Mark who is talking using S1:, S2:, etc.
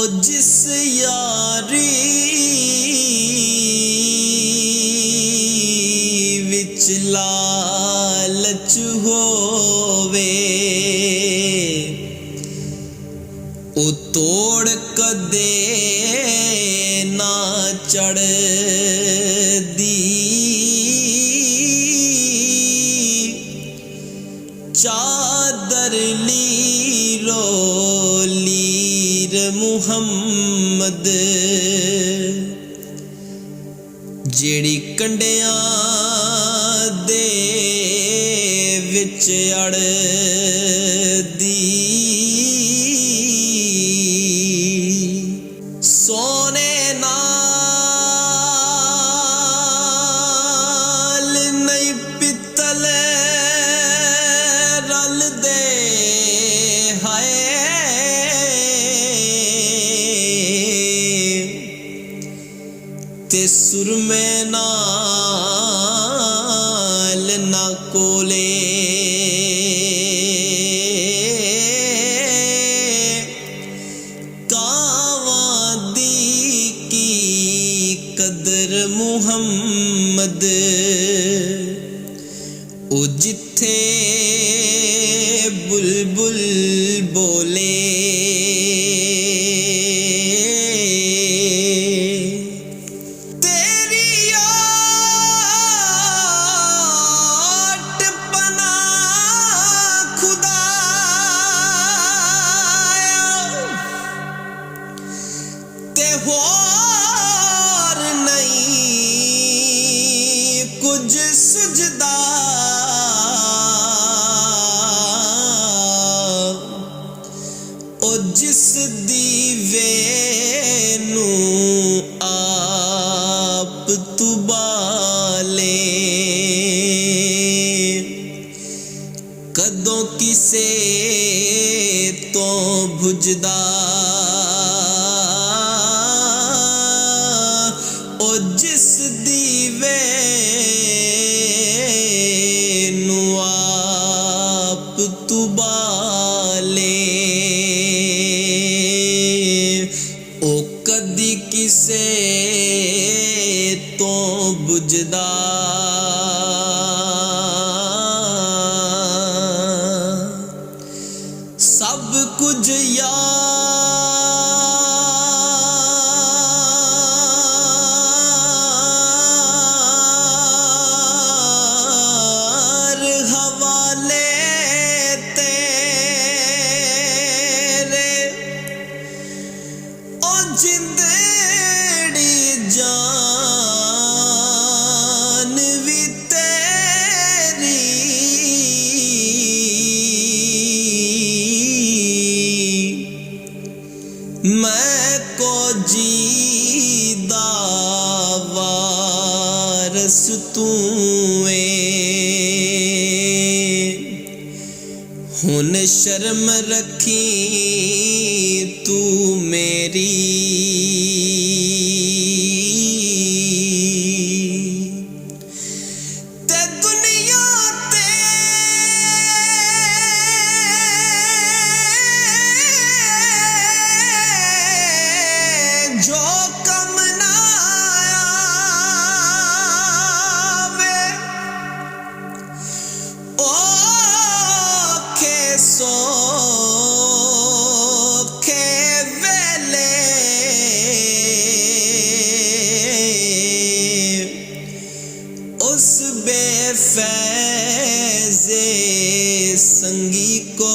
S1: जिस यारी विच लालच होवे ओ तोड़ कदे ना चढ़दी चादर लीरो लीर मुहम्मद जेड़ी कंडियां दे विच अड़दी सोने नाल नहीं पितले रलदे हाय ते सुरमे नाल ना कोले कावां दी की कदर मुहम्मद ओ जिथे बुलबुल बोले होर नहीं कुछ सुझदा ओ जिस दीवे नू आप तू बाले कदों किसे तो बुझदा ओ जिस दीवे नू आप तू बाले ओ कदी किसे तो बुझदा सब कुछ यार हवाले तेरे ओ जिंदड़ी जान भी तेरी मैं को जीदा वारस तू हुन शर्म रखी तू मेरी ते दुनिया ते जो कम ना आवे औखे सौखे वेले उस बेफैज़े संगी को